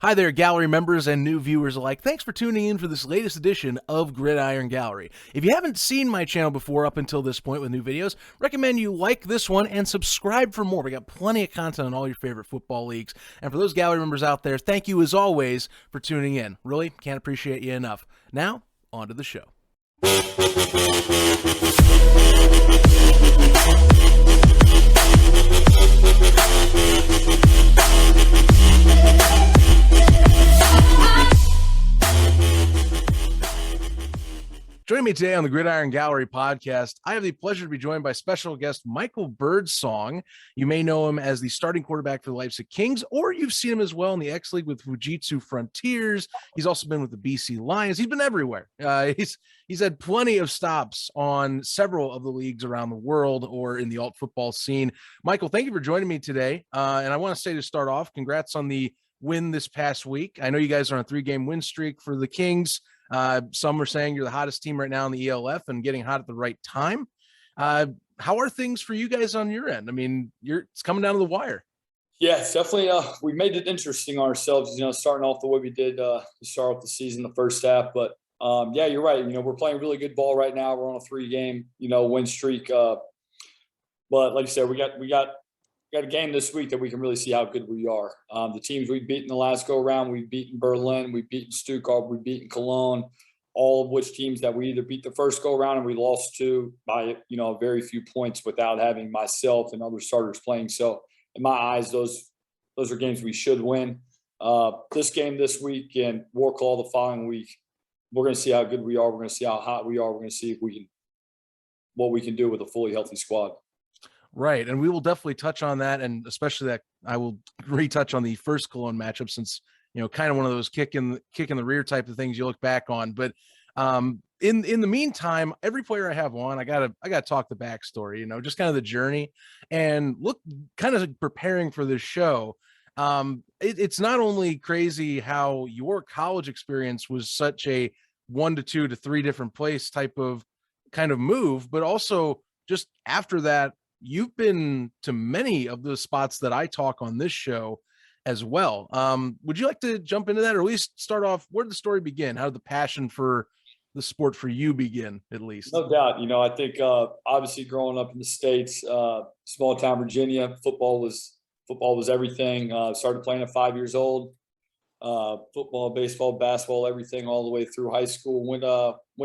Hi there, gallery members and new viewers alike. Thanks for tuning in for this latest edition of Gridiron Gallery. If you haven't seen my channel before up until this point with new videos, recommend you like this one and subscribe for more. We got plenty of content on all your favorite football leagues. And for those gallery members out there, thank you as always for tuning in. Really can't appreciate you enough. Now, on to the show. Joining me today on the Gridiron Gallery podcast, I have the pleasure to be joined by special guest Michael Birdsong. You may know him as the starting quarterback for the Leipzig Kings, or you've seen him as well in the X League with Fujitsu Frontiers. He's also been with the BC Lions. He's been everywhere. He's had plenty of stops on several of the leagues around the world or in the alt football scene. Michael, thank you for joining me today. And I want to say to start off, congrats on the win this past week. I know you guys are on a 3-game win streak for the Kings. Some are saying you're the hottest team right now in the ELF and getting hot at the right time. How are things for you guys on your end? I mean, it's coming down to the wire. Yeah, it's definitely. We made it interesting on ourselves, starting off the way we did to start off the season, the first half. But yeah, you're right. We're playing really good ball right now. We're on a 3-game, win streak. But like you said, we got a game this week that we can really see how good we are. The teams we've beaten the last go around, we've beaten Berlin, we've beaten Stuttgart, we've beaten Cologne, all of which teams that we either beat the first go around and we lost to by, very few points without having myself and other starters playing. So in my eyes, those are games we should win. This game this week and Warclaw the following week, we're going to see how good we are. We're going to see how hot we are. We're going to see what we can do with a fully healthy squad. Right. And we will definitely touch on that. And especially that I will retouch on the first Cologne matchup since, kind of one of those kick in the rear type of things you look back on. But in the meantime, every player I have on, I gotta talk the backstory, just kind of the journey and look kind of preparing for this show. It's not only crazy how your college experience was such a 1 to 2 to 3 different place type of kind of move, but also just after that, you've been to many of the spots that I talk on this show as well. Would you like to jump into that, or at least start off? Where did the story begin? How did the passion for the sport for you begin, at least? No doubt. I think obviously growing up in the States, small town Virginia, football was everything. Started playing at 5 years old. Football, baseball, basketball, everything all the way through high school. Went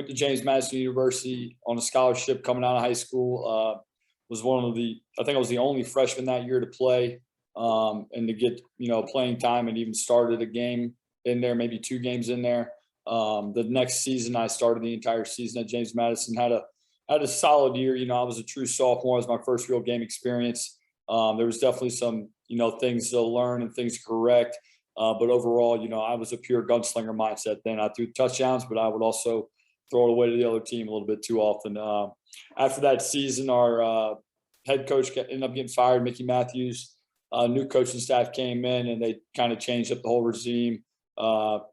to James Madison University on a scholarship coming out of high school. Was I think I was the only freshman that year to play and to get, playing time, and even started a game in there, maybe 2 games in there. The next season I started the entire season at James Madison, had a solid year. I was a true sophomore. It was my first real game experience. There was definitely some, things to learn and things to correct. But overall, I was a pure gunslinger mindset then. I threw touchdowns, but I would also throw it away to the other team a little bit too often. After that season, our head coach ended up getting fired, Mickey Matthews. New coaching staff came in, and they kind of changed up the whole regime,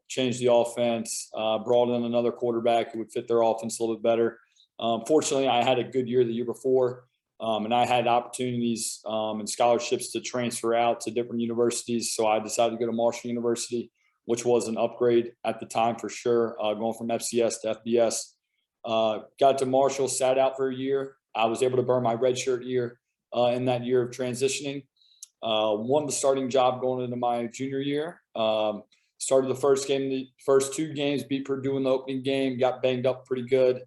changed the offense, brought in another quarterback who would fit their offense a little bit better. Fortunately, I had a good year the year before, and I had opportunities and scholarships to transfer out to different universities. So I decided to go to Marshall University, which was an upgrade at the time for sure, going from FCS to FBS. Got to Marshall, sat out for a year. I was able to burn my redshirt year in that year of transitioning. Won the starting job going into my junior year. Started the first 2 games, beat Purdue in the opening game, got banged up pretty good.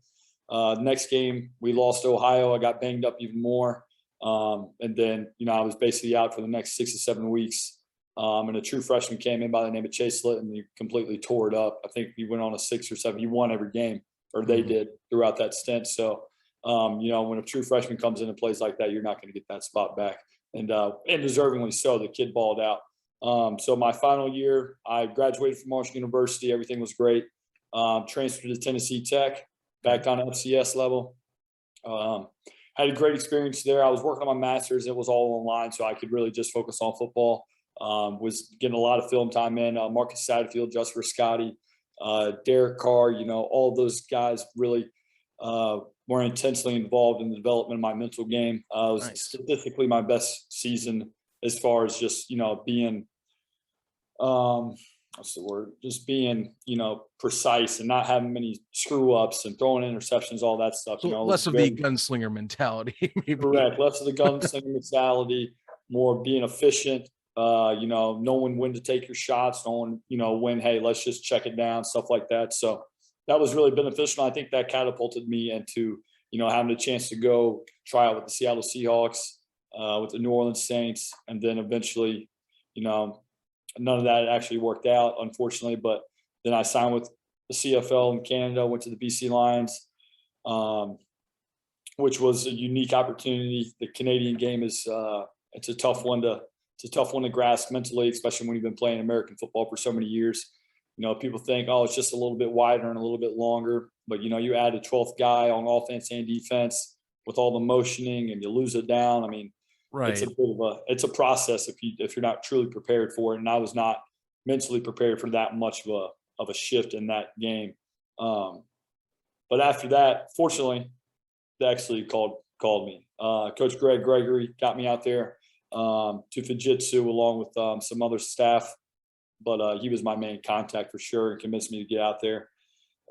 Next game, we lost to Ohio. I got banged up even more. And then, I was basically out for the next 6 to 7 weeks. And a true freshman came in by the name of Chase Litton, and he completely tore it up. I think he went on a 6 or 7. He won every game, or they did throughout that stint. So, when a true freshman comes in and plays like that, you're not going to get that spot back. And deservingly so. The kid balled out. So my final year, I graduated from Marshall University. Everything was great. Transferred to Tennessee Tech, back down to FCS level. Had a great experience there. I was working on my master's. It was all online, so I could really just focus on football. Was getting a lot of film time in. Marcus Satterfield, Just Scotty, Derek Carr, all those guys really were intensely involved in the development of my mental game. It was statistically my best season as far as just, being what's the word? Just being, precise and not having many screw ups and throwing interceptions, all that stuff. So It was less of the very gunslinger mentality, maybe. correct. Less of the gunslinger mentality, more being efficient. Knowing when to take your shots, knowing, when, hey, let's just check it down, stuff like that. So that was really beneficial. I think that catapulted me into, having a chance to go try out with the Seattle Seahawks, with the New Orleans Saints, and then eventually, none of that actually worked out, unfortunately. But then I signed with the CFL in Canada, went to the BC Lions, which was a unique opportunity. The Canadian game is it's a tough one to grasp mentally, especially when you've been playing American football for so many years. People think, oh, it's just a little bit wider and a little bit longer, but you add a 12th guy on offense and defense with all the motioning, and you lose it down. I mean, it's a Right. bit of a process if you're not truly prepared for it. And I was not mentally prepared for that much of a shift in that game. But after that, fortunately, the X League called me. Coach Greg Gregory got me out there to Fujitsu along with some other staff, but he was my main contact for sure and convinced me to get out there.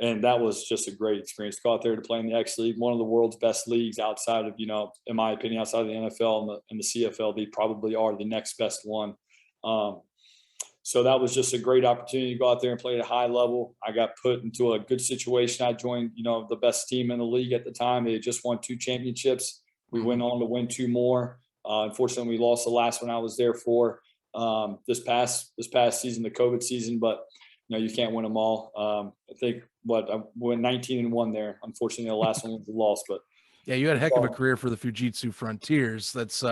And that was just a great experience to go out there to play in the X League, one of the world's best leagues outside of, in my opinion, outside of the NFL and the CFL. They probably are the next best one. So that was just a great opportunity to go out there and play at a high level. I got put into a good situation. I joined, the best team in the league at the time. They had just won 2 championships. We went on to win 2 more. Unfortunately, we lost the last one I was there for this past season, the COVID season, but you can't win them all. I think I went 19-1 there. Unfortunately, the last one was a loss, but Yeah, you had a heck of a career for the Fujitsu Frontiers. That's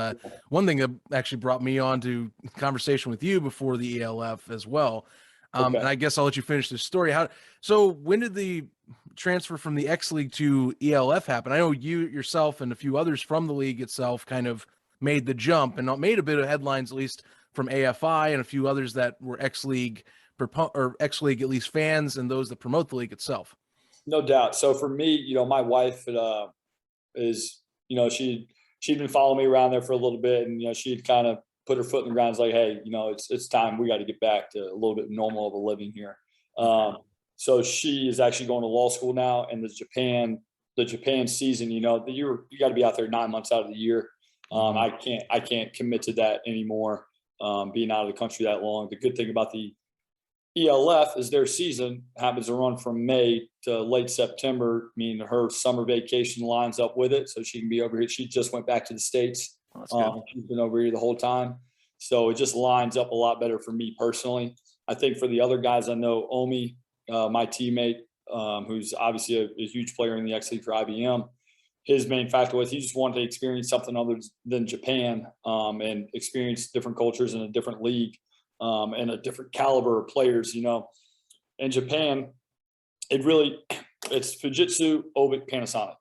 one thing that actually brought me on to conversation with you before the ELF as well. okay. And I guess I'll let you finish this story. So when did the transfer from the X League to ELF happen? I know you yourself and a few others from the league itself kind of made the jump and made a bit of headlines, at least from AFI and a few others that were X League or X League at least fans and those that promote the league itself. No doubt. So for me, my wife is, she'd been following me around there for a little bit, and she'd kind of put her foot in the ground. It's like, hey, it's time, we got to get back to a little bit normal of a living here. So she is actually going to law school now, and the Japan season, you got to be out there 9 months out of the year. I can't commit to that anymore. Being out of the country that long. The good thing about the ELF is their season happens to run from May to late September, meaning her summer vacation lines up with it. So she can be over here. She just went back to the States. Oh, that's good. She's been over here the whole time. So it just lines up a lot better for me personally. I think for the other guys, I know Omi, my teammate, who's obviously a huge player in the X League for IBM. His main factor was he just wanted to experience something other than Japan, and experience different cultures in a different league. And a different caliber of players, In Japan, it's Fujitsu, Obit, Panasonic.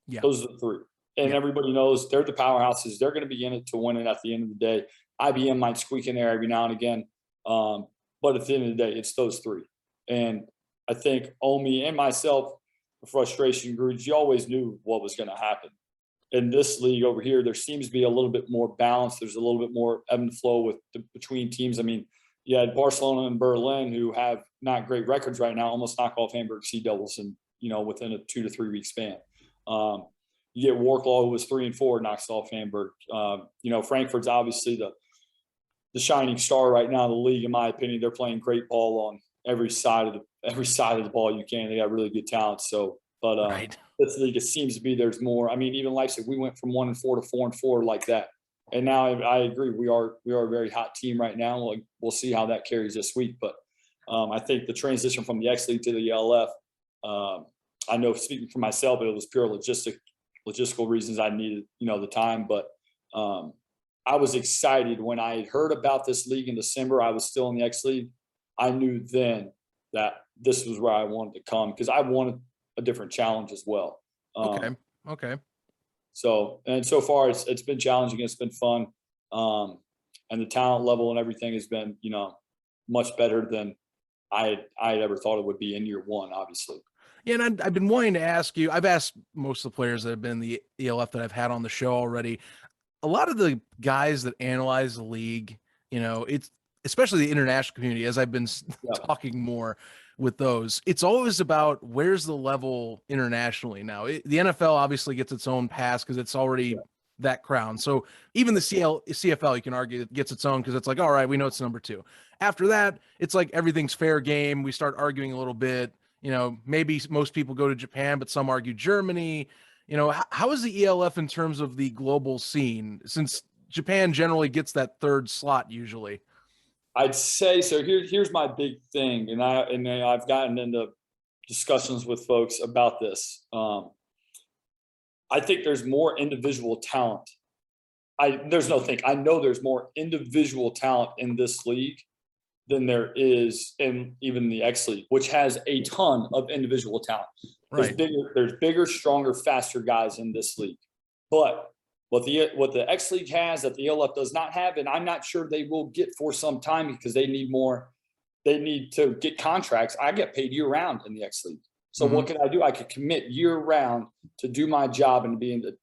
Yeah. Those are the 3. And everybody knows they're the powerhouses. They're going to be in it to win it at the end of the day. IBM might squeak in there every now and again. But at the end of the day, it's those 3. And I think Omi and myself, the frustration grew. You always knew what was going to happen. In this league over here, there seems to be a little bit more balance. There's a little bit more ebb and flow between teams. I mean, you had Barcelona and Berlin, who have not great records right now, almost knock off Hamburg Sea Devils in, within a 2 to 3 week span. You get Warklaw, who was 3-4, knocks off Hamburg. Frankfurt's obviously the shining star right now in the league, in my opinion. They're playing great ball on every side of the ball you can. They got really good talent. So, but Right. this league, it seems to be there's more. I mean, even Leipzig, we went from 1-4 to 4-4 like that. And now I agree, we are a very hot team right now. We'll see how that carries this week. But I think the transition from the X League to the ELF, I know speaking for myself, it was pure logistical reasons. I needed, the time. But I was excited when I had heard about this league in December. I was still in the X League. I knew then that this was where I wanted to come because I wanted a different challenge as well. Okay. So far it's been challenging. It's been fun. And the talent level and everything has been, much better than I had ever thought it would be in year 1, obviously. Yeah, and I've been wanting to ask you, I've asked most of the players that have been in the ELF that I've had on the show already. A lot of the guys that analyze the league, especially the international community, as I've been talking more with those, it's always about where's the level internationally. Now, the NFL obviously gets its own pass because it's already that crown. So even the CFL, you can argue, it gets its own because it's like, all right, we know it's number 2. After that, it's like everything's fair game. We start arguing a little bit. Maybe most people go to Japan, but some argue Germany. How is the ELF in terms of the global scene, since Japan generally gets that 3rd slot usually? I'd say so. Here's my big thing, and I've gotten into discussions with folks about this. I think there's more individual talent. There's no think. I know there's more individual talent in this league than there is in even the X League, which has a ton of individual talent. Right. There's bigger, stronger, faster guys in this league. But what the X League has that the ELF does not have, and I'm not sure they will get for some time because they need more. They need to get contracts. I get paid year round in the X League. So what can I do? I could commit year round to do my job and be in the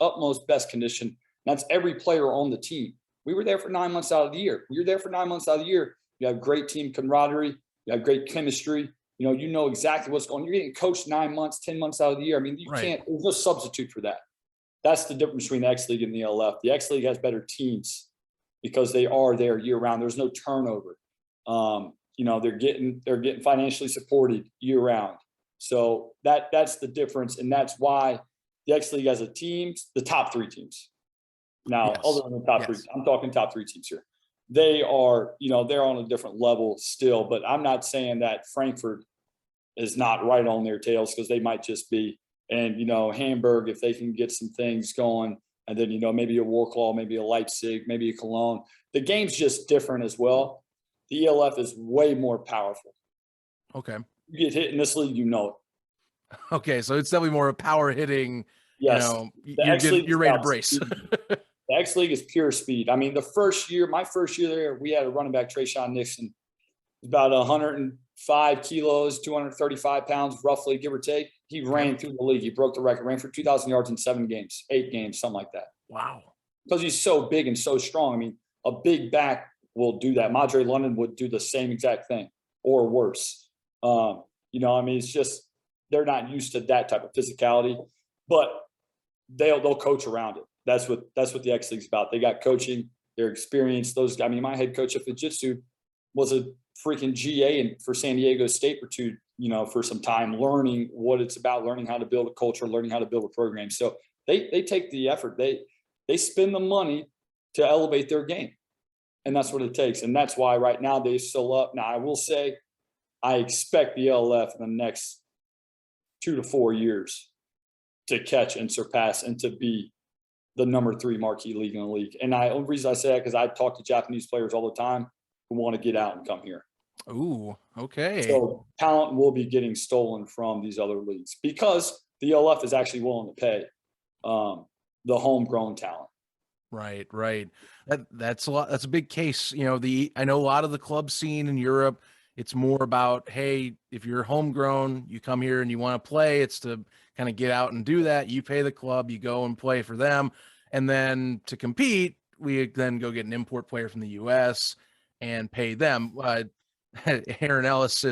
utmost best condition. That's every player on the team. We were there for 9 months out of the year. You're there for 9 months out of the year. You have great team camaraderie. You have great chemistry. You know exactly what's going on. You're getting coached 9 months, 10 months out of the year. I mean, you can't, there's no substitute for that. That's the difference between the X League and the ELF. The X League has better teams because they are there year round. There's no turnover. They're getting financially supported year round. So that's the difference. And that's why the X League has the top 3 teams. Now, other than the top 3, I'm talking top 3 teams here. They are, they're on a different level still, but I'm not saying that Frankfurt is not right on their tails, because they might just be. And, Hamburg, if they can get some things going, and then, maybe a Warklaw, maybe a Leipzig, maybe a Cologne. The game's just different as well. The ELF is way more powerful. Okay. You get hit in this league, it. Okay, so it's definitely more a power hitting. Yes. You're ready to brace. The X League is pure speed. I mean, my first year there, we had a running back, Trayshawn Nixon, about 105 kilos, 235 pounds, roughly, give or take. He ran through the league. He broke the record, ran for 2,000 yards in 8 games, something like that. Wow. Because he's so big and so strong. I mean, a big back will do that. Madre London would do the same exact thing or worse. It's just, they're not used to that type of physicality, but they'll coach around it. That's what the X League's about. They got coaching, they're experienced. My head coach of jiu-jitsu was a freaking GA for San Diego State for some time, learning what it's about, learning how to build a culture, learning how to build a program. So they take the effort. They spend the money to elevate their game. And that's what it takes. And that's why right now they're still up. Now, I will say, I expect the LF in the next 2 to 4 years to catch and surpass and to be the number 3 marquee league in the league. And the only reason I say that, because I talk to Japanese players all the time who want to get out and come here. Ooh, okay. So talent will be getting stolen from these other leagues because the LF is actually willing to pay the homegrown talent. Right. That's a lot. That's a big case. I know a lot of the club scene in Europe, it's more about, hey, if you're homegrown, you come here and you want to play, it's to kind of get out and do that. You pay the club, you go and play for them. And then to compete, we then go get an import player from the US and pay them. Aaron Ellis,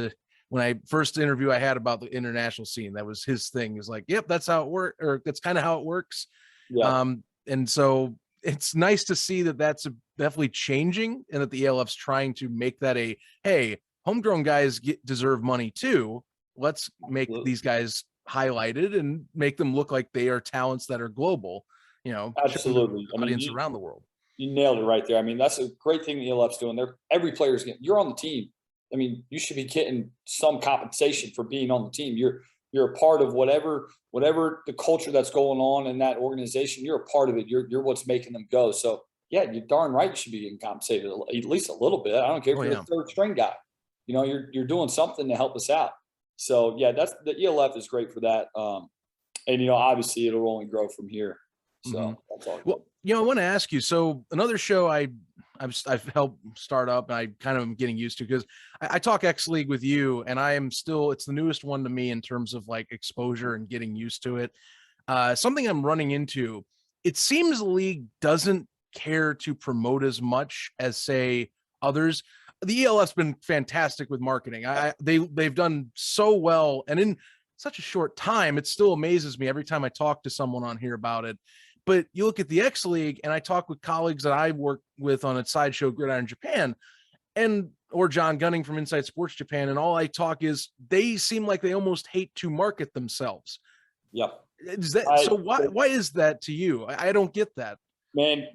when I first interview I had about the international scene, that was his thing. He was like, yep, that's how it works, or that's kind of how it works. Yeah. And so it's nice to see that that's definitely changing, and that the ELF's trying to make that hey, homegrown guys deserve money too. Let's make these guys highlighted and make them look like they are talents that are global, absolutely. Audience around the world. You nailed it right there. That's a great thing the ELF's doing. Every player's getting, you're on the team. You should be getting some compensation for being on the team. You're a part of whatever the culture that's going on in that organization. You're a part of it. You're what's making them go. So yeah, you're darn right. You should be getting compensated at least a little bit. I don't care if you're the 3rd string guy. You're doing something to help us out. So yeah, that's the ELF is great for that. And obviously it'll only grow from here. So that's all. Well, I want to ask you. So another show I've helped start up, and I kind of am getting used to, because I talk X League with you, and it's the newest one to me in terms of like exposure and getting used to it. Something I'm running into, it seems the league doesn't care to promote as much as, say, others. The ELF's been fantastic with marketing. They've done so well, and in such a short time, it still amazes me every time I talk to someone on here about it. But you look at the X League, and I talk with colleagues that I work with on a sideshow Gridiron Japan, or John Gunning from Inside Sports Japan, and all I talk is they seem like they almost hate to market themselves. Yeah. Is that so? Why is that to you? I don't get that. Man,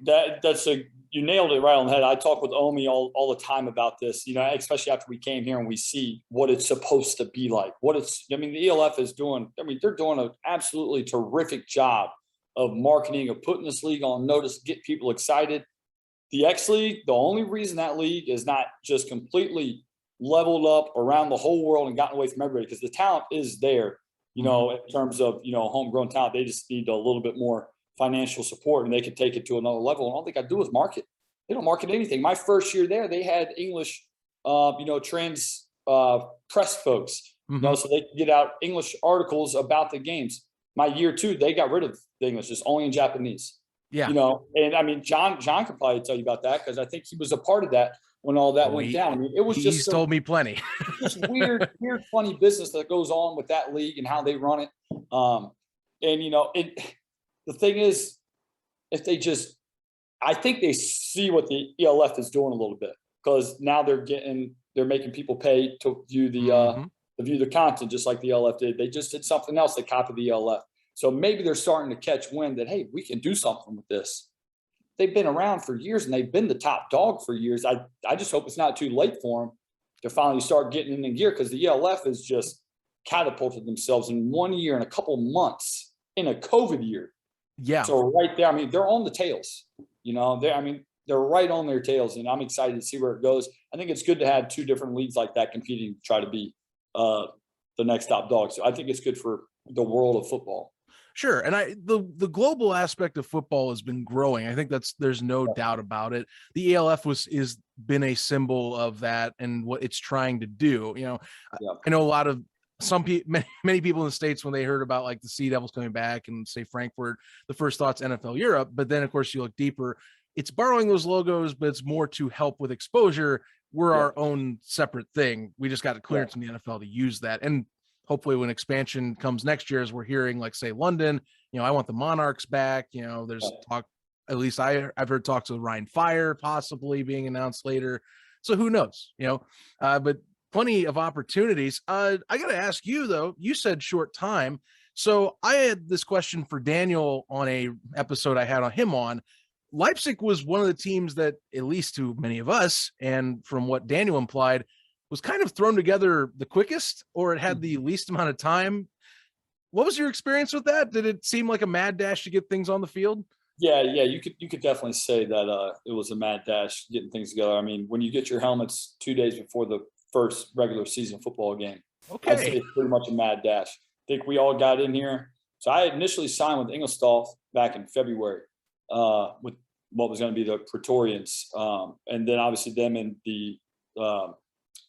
you nailed it right on the head. I talk with Omi all the time about this, especially after we came here and we see what it's supposed to be like. The ELF is doing, they're doing an absolutely terrific job of marketing, of putting this league on notice, get people excited. The X League, the only reason that league is not just completely leveled up around the whole world and gotten away from everybody, because the talent is there, in terms of, homegrown talent. They just need a little bit more financial support, and they could take it to another level. And all they got to do is market. They don't market anything. My first year there, they had English, trans press folks, so they could get out English articles about the games. My year 2, they got rid of the English, just only in Japanese. Yeah. And John could probably tell you about that, because I think he was a part of that when all that went down. It was he's told me plenty. Just weird, funny business that goes on with that league and how they run it. The thing is, if they I think they see what the ELF is doing a little bit, because now they're making people pay to view the content, just like the ELF did. They just did something else that copied the ELF. So maybe they're starting to catch wind that, hey, we can do something with this. They've been around for years, and they've been the top dog for years. I just hope it's not too late for them to finally start getting in gear, because the ELF has just catapulted themselves in 1 year and a couple months in a COVID year. Yeah. So right there, they're on the tails. They're right on their tails, and I'm excited to see where it goes. I think it's good to have 2 different leagues like that competing to try to be the next top dog. So I think it's good for the world of football. Sure. And the global aspect of football has been growing. I think there's no doubt about it. The ELF is been a symbol of that and what it's trying to do. I know a lot of many people in the States, when they heard about like the Sea Devils coming back and say Frankfurt, the first thought's NFL Europe. But then of course you look deeper, it's borrowing those logos, but it's more to help with exposure. We're our own separate thing. We just got a clearance from the NFL to use that. And hopefully when expansion comes next year, as we're hearing, like say London, I want the Monarchs back. There's talk, at least I've heard talks of Rhine Fire possibly being announced later. So who knows, but plenty of opportunities. I got to ask you though, you said short time. So I had this question for Daniel on a episode I had him on. Leipzig was one of the teams that, at least to many of us, and from what Daniel implied, was kind of thrown together the quickest, or it had the least amount of time. What was your experience with that? Did it seem like a mad dash to get things on the field? Yeah, you could definitely say that it was a mad dash getting things together. When you get your helmets 2 days before the first regular season football game, I'd say it's pretty much a mad dash. I think we all got in here. So I initially signed with Ingolstadt back in February with what was going to be the Praetorians, and then obviously them and the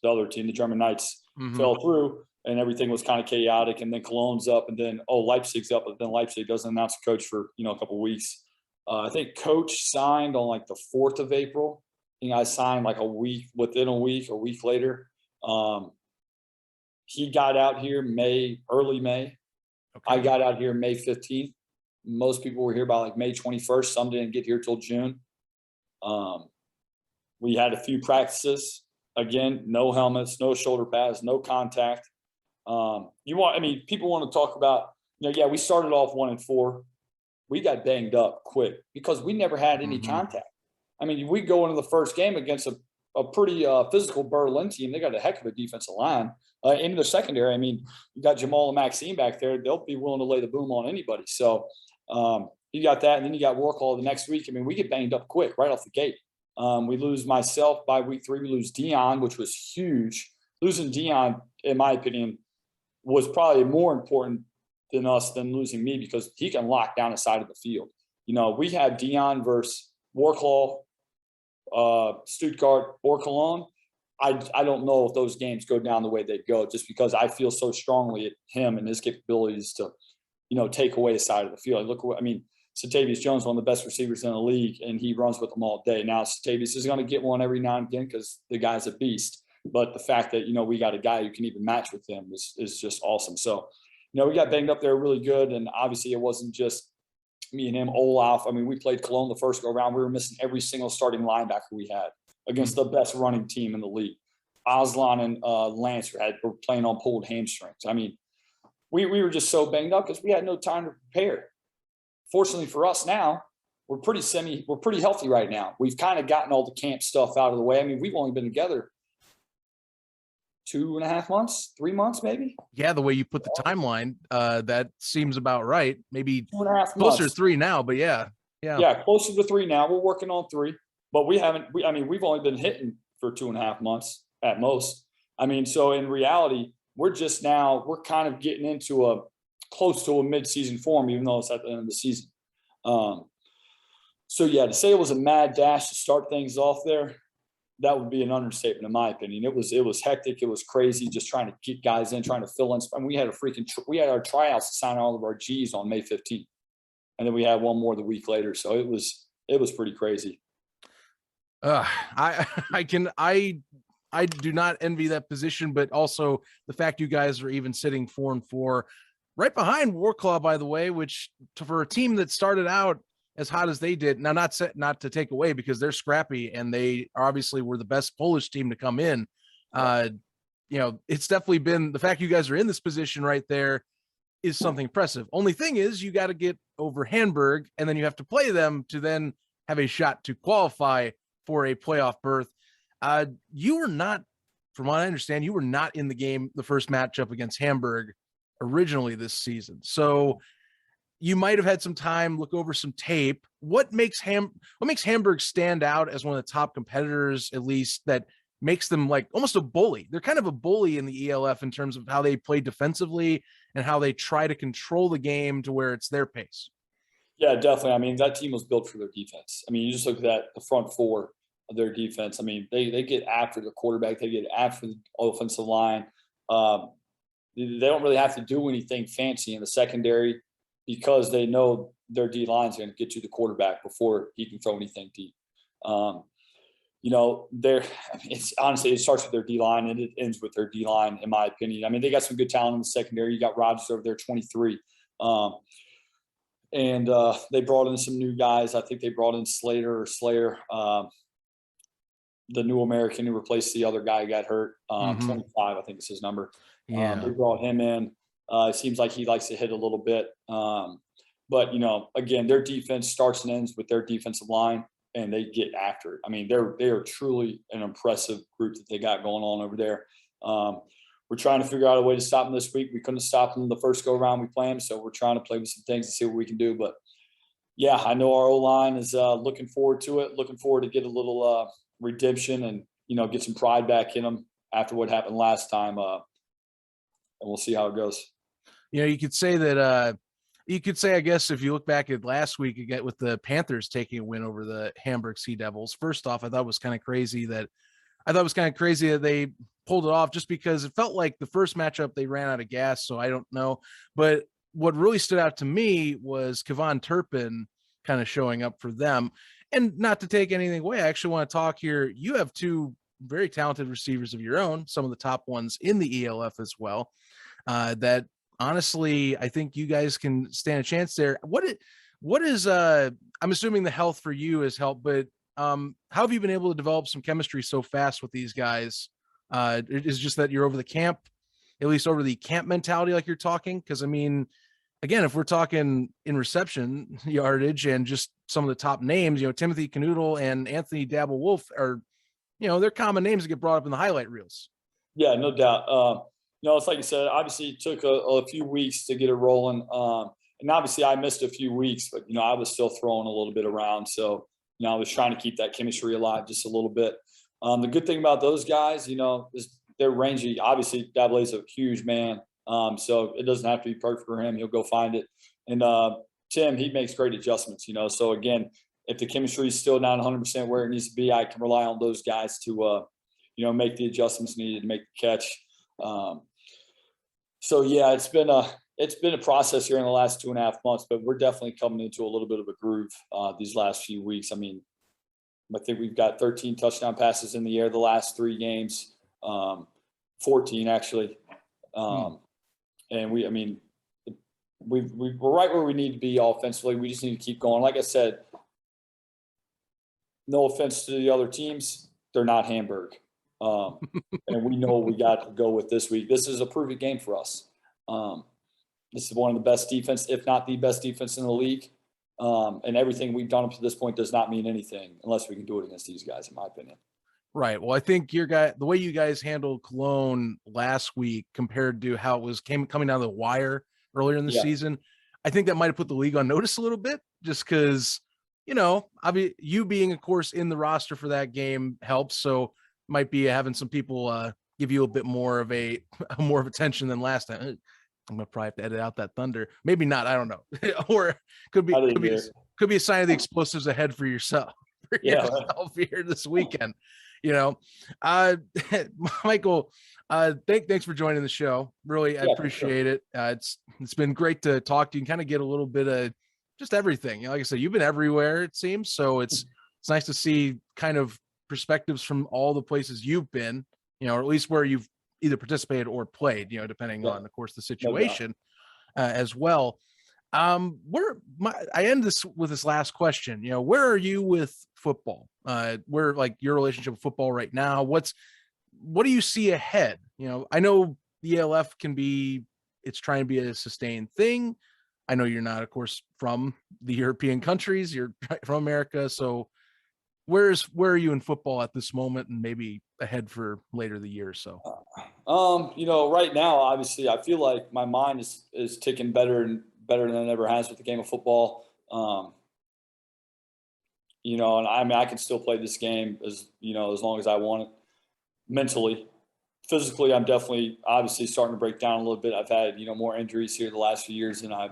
other team, the German Knights, fell through, and everything was kind of chaotic. And then Cologne's up, and then Leipzig's up, but then Leipzig doesn't announce a coach for a couple of weeks. I think coach signed on like the 4th of April. I signed like within a week later. He got out here early May. Okay. I got out here May 15th. Most people were here by like May 21st. Some didn't get here till June. We had a few practices. Again, no helmets, no shoulder pads, no contact. People want to talk about, we started off 1-4. We got banged up quick because we never had any contact. We go into the first game against a pretty physical Berlin team. They got a heck of a defensive line. Into the secondary, you got Jamal and Maxime back there. They'll be willing to lay the boom on anybody. So you got that, and then you got Warcall the next week. We get banged up quick right off the gate. We lose myself by week 3. We lose Dion, which was huge. Losing Dion, in my opinion, was probably more important than losing me, because he can lock down a side of the field. We have Dion versus Warclaw, Stuttgart, or Cologne. I don't know if those games go down the way they go, just because I feel so strongly at him and his capabilities to, take away a side of the field. Satavius Jones, one of the best receivers in the league, and he runs with them all day. Now, Satavius is going to get one every now and again because the guy's a beast. But the fact that, we got a guy who can even match with him is just awesome. So, we got banged up there really good. And obviously it wasn't just me and him, Olaf. I mean, we played Cologne the first go around. We were missing every single starting linebacker we had against the best running team in the league. Aslan and Lance were playing on pulled hamstrings. I mean, we were just so banged up because we had no time to prepare. Fortunately for us now, we're pretty healthy right now. We've kind of gotten all the camp stuff out of the way. I mean, we've only been together 2.5 months, 3 months, maybe. Yeah, the way you put the timeline, that seems about right. Maybe 2.5 closer months. to 3 now, but yeah. Closer to 3 now. We're working on 3, but we've only been hitting for 2.5 months at most. I mean, so in reality, we're kind of getting into close to a mid-season form, even though it's at the end of the season. So yeah, to say it was a mad dash to start things off there, that would be an understatement in my opinion. It was hectic. It was crazy just trying to get guys in, trying to fill in. And we had our tryouts to sign all of our G's on May 15th. And then we had one more the week later. So it was pretty crazy. I do not envy that position, but also the fact you guys are even sitting 4-4 right behind Warclaw, by the way, which for a team that started out as hot as they did, now not to take away because they're scrappy and they obviously were the best Polish team to come in. It's definitely been the fact you guys are in this position right there is something impressive. Only thing is you got to get over Hamburg and then you have to play them to then have a shot to qualify for a playoff berth. You were not, from what I understand, you were not in the game, the first matchup against Hamburg originally this season. So you might have had some time, look over some tape. What makes Hamburg stand out as one of the top competitors, at least, that makes them like almost a bully? They're kind of a bully in the ELF in terms of how they play defensively and how they try to control the game to where it's their pace. Yeah, definitely. I mean, that team was built for their defense. I mean, you just look at the front four of their defense. I mean, they get after the quarterback. They get after the offensive line. They don't really have to do anything fancy in the secondary because they know their D line is going to get to the quarterback before he can throw anything deep. It's honestly, it starts with their D line and it ends with their D line, in my opinion. I mean, they got some good talent in the secondary. You got Rogers over there, 23. And they brought in some new guys. I think they brought in Slayer, the new American who replaced the other guy who got hurt. 25, I think is his number. Yeah. They brought him in. It seems like he likes to hit a little bit. But, again, their defense starts and ends with their defensive line, and they get after it. I mean, they are truly an impressive group that they got going on over there. We're trying to figure out a way to stop them this week. We couldn't stop them the first go-around we played them, so we're trying to play with some things and see what we can do. But, yeah, I know our O-line is looking forward to it, looking forward to get a little redemption and, get some pride back in them after what happened last time. And we'll see how it goes. You could say that I guess, if you look back at last week again with the Panthers taking a win over the Hamburg Sea Devils, first off, I thought it was kind of crazy that they pulled it off just because it felt like the first matchup they ran out of gas. So I don't know. But what really stood out to me was Kevon Turpin kind of showing up for them. And not to take anything away, I actually want to talk here. You have two very talented receivers of your own, some of the top ones in the ELF as well, that honestly, I think you guys can stand a chance there. What is I'm assuming the health for you has helped, but how have you been able to develop some chemistry so fast with these guys? It is just that you're over the camp, at least over the camp mentality, like you're talking. Because I mean, again, if we're talking in reception yardage and just some of the top names, Timothy Canoodle and Anthony Dabble Wolf are, they're common names that get brought up in the highlight reels. Yeah, no doubt. It's like you said, obviously it took a few weeks to get it rolling. And obviously I missed a few weeks, but, I was still throwing a little bit around. So, I was trying to keep that chemistry alive just a little bit. The good thing about those guys, is they're rangy. Obviously Dabble is a huge man. So it doesn't have to be perfect for him. He'll go find it. And Tim, he makes great adjustments, So again, if the chemistry is still not 100% where it needs to be, I can rely on those guys to, make the adjustments needed to make the catch. So yeah, it's been it's been a process here in the last 2.5 months, but we're definitely coming into a little bit of a groove these last few weeks. I mean, I think we've got 13 touchdown passes in the air the last 3 games, 14 actually. And we're right where we need to be offensively. We just need to keep going. Like I said, no offense to the other teams, they're not Hamburg. And we know what we got to go with this week. This is a prove-it game for us. This is one of the best defense, if not the best defense in the league. And everything we've done up to this point does not mean anything unless we can do it against these guys, in my opinion. Right. Well, I think the way you guys handled Cologne last week compared to how it was coming down the wire earlier in the season, I think that might have put the league on notice a little bit, just because, you being, of course, in the roster for that game helps. So might be having some people give you a bit more of attention than last time. I'm gonna probably have to edit out that thunder. Maybe not. I don't know. Or could be a sign of the explosives ahead for yourself. Here this weekend. Michael, thanks for joining the show. Really, I appreciate it. It's been great to talk to you and kind of get a little bit of just everything. Like I said, you've been everywhere, it seems. So it's nice to see kind of perspectives from all the places you've been, or at least where you've either participated or played, depending on, of course, the situation as well. I end this with this last question. Where are you with football? Where, like, your relationship with football right now? What do you see ahead? I know the ELF it's trying to be a sustained thing. I know you're not, of course, from the European countries. You're from America. So where are you in football at this moment, and maybe ahead for later the year or so? Right now, obviously, I feel like my mind is ticking better than it ever has with the game of football. And I can still play this game as long as I want it. Mentally, physically, I'm definitely obviously starting to break down a little bit. I've had, more injuries here the last few years than I,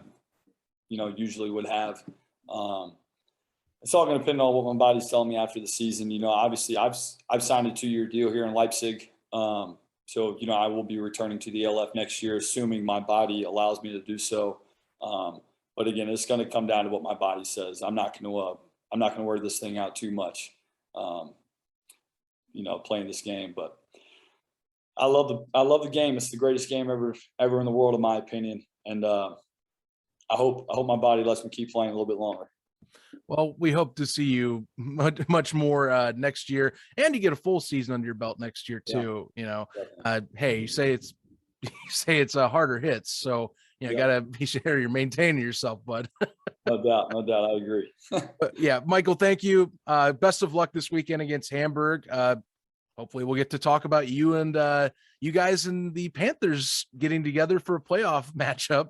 usually would have. It's all going to depend on what my body's telling me after the season. Obviously I've signed a 2-year deal here in Leipzig. So, I will be returning to the LF next year, assuming my body allows me to do so. But again, it's going to come down to what my body says. I'm not going to wear this thing out too much, playing this game, but I love the game. It's the greatest game ever in the world, in my opinion. And, I hope my body lets me keep playing a little bit longer. Well, we hope to see you much more next year, and you get a full season under your belt next year too. Hey, you say it's a harder hits, so gotta be sure you're maintaining yourself, bud. No doubt, I agree. But yeah, Michael, thank you. Best of luck this weekend against Hamburg. Hopefully, we'll get to talk about you and you guys and the Panthers getting together for a playoff matchup.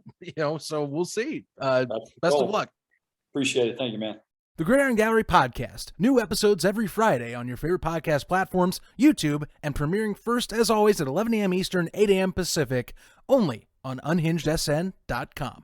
So we'll see. Best of luck. Appreciate it. Thank you, man. The Gridiron Gallery podcast. New episodes every Friday on your favorite podcast platforms, YouTube, and premiering first, as always, at 11 a.m. Eastern, 8 a.m. Pacific, only on unhingedsn.com.